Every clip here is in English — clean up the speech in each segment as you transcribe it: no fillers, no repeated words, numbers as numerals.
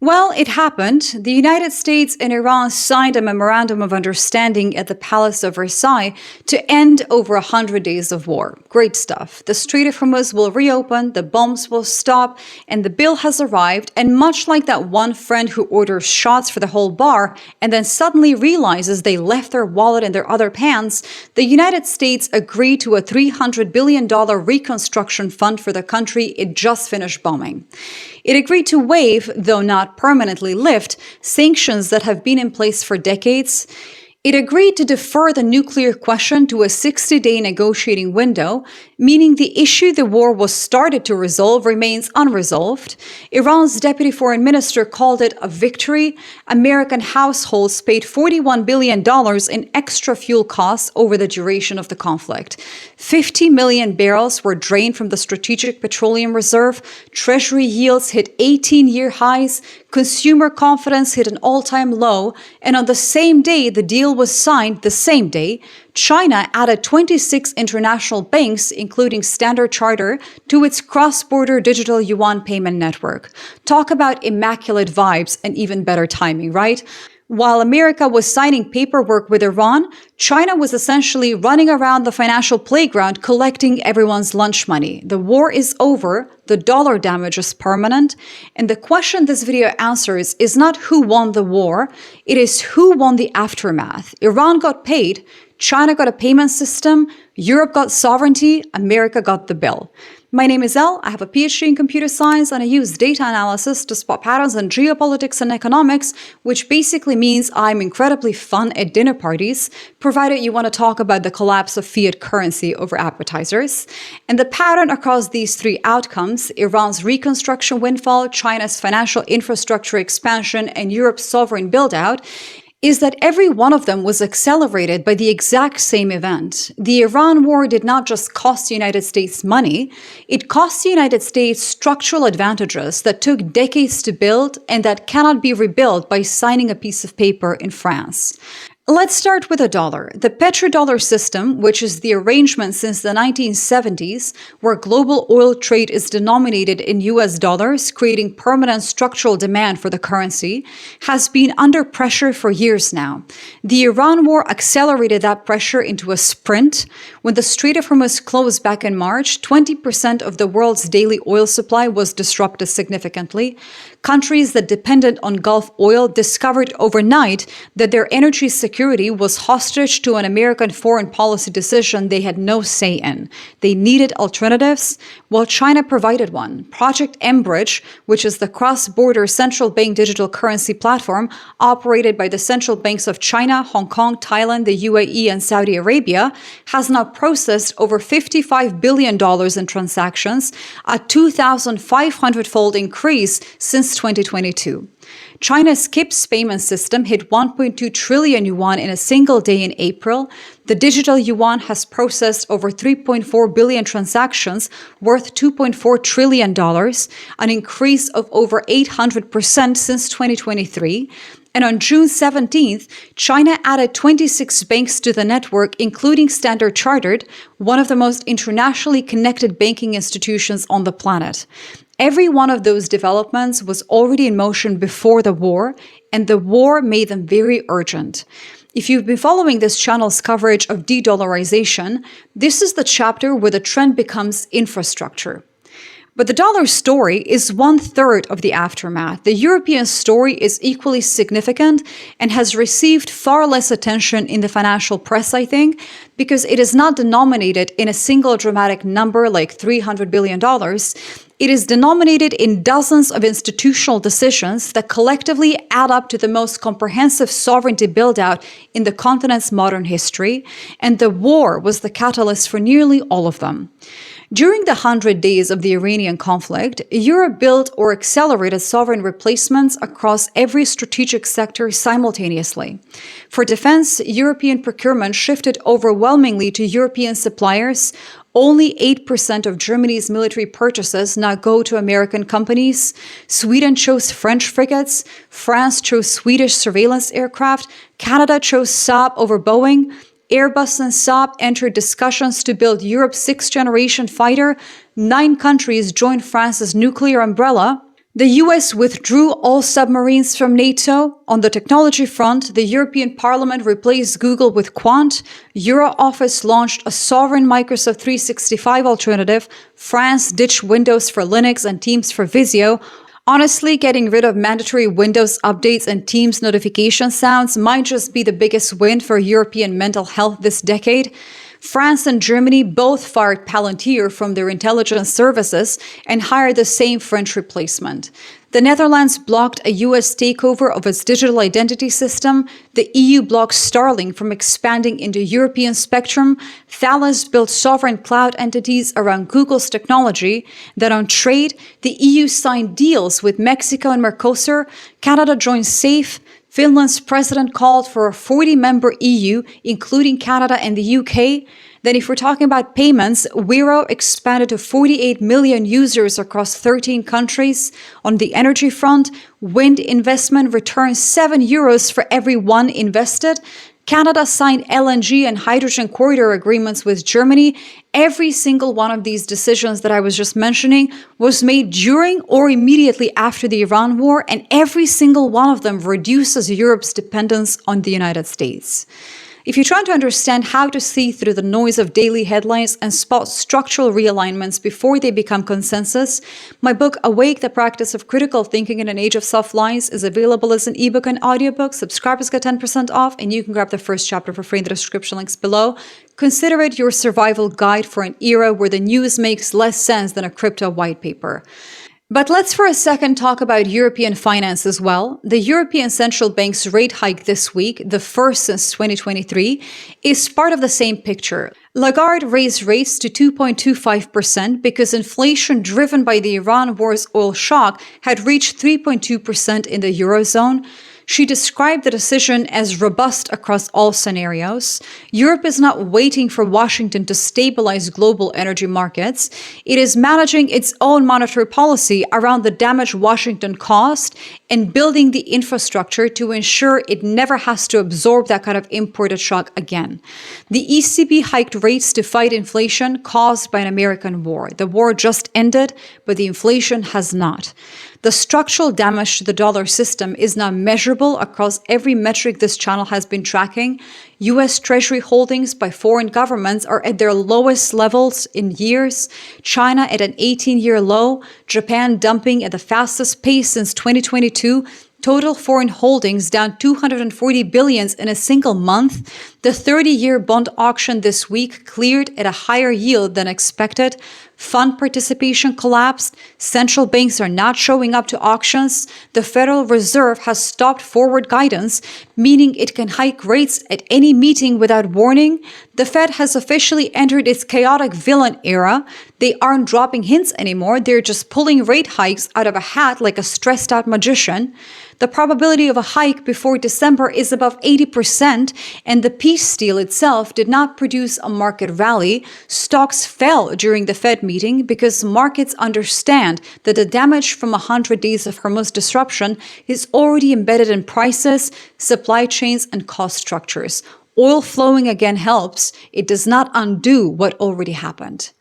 Well, it happened. The United States and Iran signed a memorandum of understanding at the Palace of Versailles to end over 100 days of war. Great stuff. The Strait of Hormuz will reopen, the bombs will stop, and the bill has arrived. And much like that one friend who orders shots for the whole bar and then suddenly realizes they left their wallet in their other pants, the United States agreed to a $300 billion reconstruction fund for the country it just finished bombing. It agreed to waive, though not permanently lift, sanctions that have been in place for decades. It agreed to defer the nuclear question to a 60-day negotiating window, meaning the issue the war was started to resolve remains unresolved. Iran's deputy foreign minister called it a victory. American households paid $41 billion in extra fuel costs over the duration of the conflict. 50 million barrels were drained from the Strategic Petroleum Reserve. Treasury yields hit 18-year highs. Consumer confidence hit an all-time low. And on the same day the deal was signed, the same day, China added 26 international banks, including Standard Chartered, to its cross-border digital Yuan payment network. Talk about immaculate vibes and even better timing, right? While America was signing paperwork with Iran, China was essentially running around the financial playground collecting everyone's lunch money. The war is over, the dollar damage is permanent, and the question this video answers is not who won the war, it is who won the aftermath. Iran got paid, China got a payment system, Europe got sovereignty, America got the bill. My name is Elle, I have a PhD in computer science, and I use data analysis to spot patterns in geopolitics and economics, which basically means I'm incredibly fun at dinner parties, provided you want to talk about the collapse of fiat currency over appetizers. And the pattern across these three outcomes, Iran's reconstruction windfall, China's financial infrastructure expansion, and Europe's sovereign build-out, is that every one of them was accelerated by the exact same event. The Iran war did not just cost the United States money, it cost the United States structural advantages that took decades to build and that cannot be rebuilt by signing a piece of paper in France. Let's start with the dollar. The petrodollar system, which is the arrangement since the 1970s, where global oil trade is denominated in US dollars, creating permanent structural demand for the currency, has been under pressure for years now. The Iran war accelerated that pressure into a sprint. When the Strait of Hormuz closed back in March, 20% of the world's daily oil supply was disrupted significantly. Countries that depended on Gulf oil discovered overnight that their energy security was hostage to an American foreign policy decision they had no say in. They needed alternatives. Well, China provided one. Project mBridge, which is the cross-border central bank digital currency platform operated by the central banks of China, Hong Kong, Thailand, the UAE, and Saudi Arabia, has now processed over $55 billion in transactions, a 2,500-fold increase since 2022. China's CIPS payment system hit 1.2 trillion yuan in a single day in April. The digital yuan has processed over 3.4 billion transactions worth $2.4 trillion, an increase of over 800% since 2023. And on June 17th, China added 26 banks to the network, including Standard Chartered, one of the most internationally connected banking institutions on the planet. Every one of those developments was already in motion before the war, and the war made them very urgent. If you've been following this channel's coverage of de-dollarization, this is the chapter where the trend becomes infrastructure. But the dollar story is 1/3 of the aftermath. The European story is equally significant and has received far less attention in the financial press, I think, because it is not denominated in a single dramatic number like $300 billion. It is denominated in dozens of institutional decisions that collectively add up to the most comprehensive sovereignty build-out in the continent's modern history, and the war was the catalyst for nearly all of them. During the 100 days of the Iranian conflict, Europe built or accelerated sovereign replacements across every strategic sector simultaneously. For defense, European procurement shifted overwhelmingly to European suppliers. Only 8% of Germany's military purchases now go to American companies. Sweden chose French frigates. France chose Swedish surveillance aircraft. Canada chose Saab over Boeing. Airbus and Saab entered discussions to build Europe's 6th-generation fighter. 9 countries joined France's nuclear umbrella. The US withdrew all submarines from NATO. On the technology front, the European Parliament replaced Google with Quant. EuroOffice launched a sovereign Microsoft 365 alternative. France ditched Windows for Linux and Teams for Visio. Honestly, getting rid of mandatory Windows updates and Teams notification sounds might just be the biggest win for European mental health this decade. France and Germany both fired Palantir from their intelligence services and hired the same French replacement. The Netherlands blocked a US takeover of its digital identity system. The EU blocked Starlink from expanding into European spectrum. Thales built sovereign cloud entities around Google's technology. Then on trade, the EU signed deals with Mexico and Mercosur. Canada joined SAFE. Finland's president called for a 40-member EU, including Canada and the UK. Then if we're talking about payments, Wero expanded to 48 million users across 13 countries. On the energy front, wind investment returns €7 for every one invested. Canada signed LNG and hydrogen corridor agreements with Germany. Every single one of these decisions that I was just mentioning was made during or immediately after the Iran war, and every single one of them reduces Europe's dependence on the United States. If you're trying to understand how to see through the noise of daily headlines and spot structural realignments before they become consensus, my book, Awake, the Practice of Critical Thinking in an Age of Soft Lies, is available as an ebook and audiobook. Subscribers get 10% off, and you can grab the first chapter for free in the description links below. Consider it your survival guide for an era where the news makes less sense than a crypto white paper. But let's for a second talk about European finance as well. The European Central Bank's rate hike this week, the first since 2023, is part of the same picture. Lagarde raised rates to 2.25% because inflation driven by the Iran war's oil shock had reached 3.2% in the Eurozone. She described the decision as robust across all scenarios. Europe is not waiting for Washington to stabilize global energy markets. It is managing its own monetary policy around the damage Washington caused and building the infrastructure to ensure it never has to absorb that kind of imported shock again. The ECB hiked rates to fight inflation caused by an American war. The war just ended, but the inflation has not. The structural damage to the dollar system is now measurable across every metric this channel has been tracking. U.S. Treasury holdings by foreign governments are at their lowest levels in years. China at an 18-year low. Japan dumping at the fastest pace since 2022. Total foreign holdings down 240 billion in a single month. The 30-year bond auction this week cleared at a higher yield than expected. Fund participation collapsed. Central banks are not showing up to auctions. The Federal Reserve has stopped forward guidance, meaning it can hike rates at any meeting without warning. The Fed has officially entered its chaotic villain era. They aren't dropping hints anymore. They're just pulling rate hikes out of a hat like a stressed out magician. The probability of a hike before December is above 80%, and the peace deal itself did not produce a market rally. Stocks fell during the Fed meeting because markets understand that the damage from 100 days of Hormuz disruption is already embedded in prices, supply chains, and cost structures. Oil flowing again helps. It does not undo what already happened.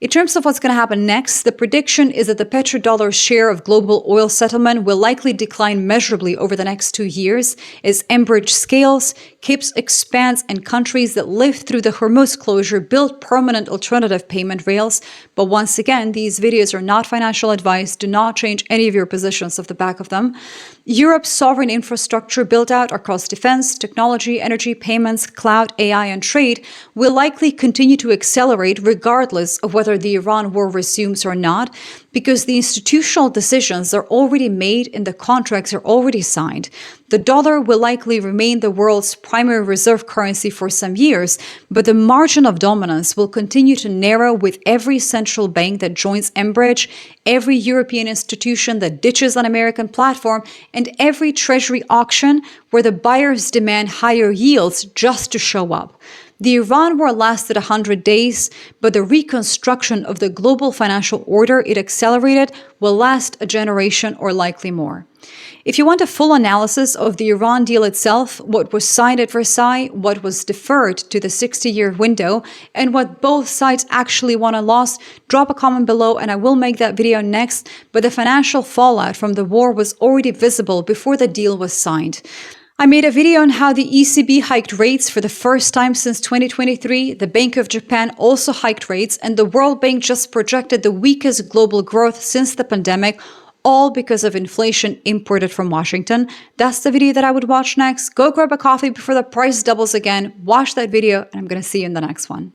In terms of what's going to happen next, the prediction is that the petrodollar's share of global oil settlement will likely decline measurably over the next 2 years as mBridge scales, CIPS expands, and countries that lived through the Hormuz closure build permanent alternative payment rails. But once again, these videos are not financial advice. Do not change any of your positions off the back of them. Europe's sovereign infrastructure built out across defense, technology, energy, payments, cloud, AI, and trade will likely continue to accelerate regardless of whether the Iran war resumes or not, because the institutional decisions are already made and the contracts are already signed. The dollar will likely remain the world's primary reserve currency for some years, but the margin of dominance will continue to narrow with every central bank that joins mBridge, every European institution that ditches an American platform, and every treasury auction where the buyers demand higher yields just to show up. The Iran war lasted 100 days, but the reconstruction of the global financial order it accelerated will last a generation or likely more. If you want a full analysis of the Iran deal itself, what was signed at Versailles, what was deferred to the 60-year window, and what both sides actually won and lost, drop a comment below and I will make that video next, but the financial fallout from the war was already visible before the deal was signed. I made a video on how the ECB hiked rates for the first time since 2023, the Bank of Japan also hiked rates, and the World Bank just projected the weakest global growth since the pandemic, all because of inflation imported from Washington. That's the video that I would watch next. Go grab a coffee before the price doubles again, watch that video, and I'm going to see you in the next one.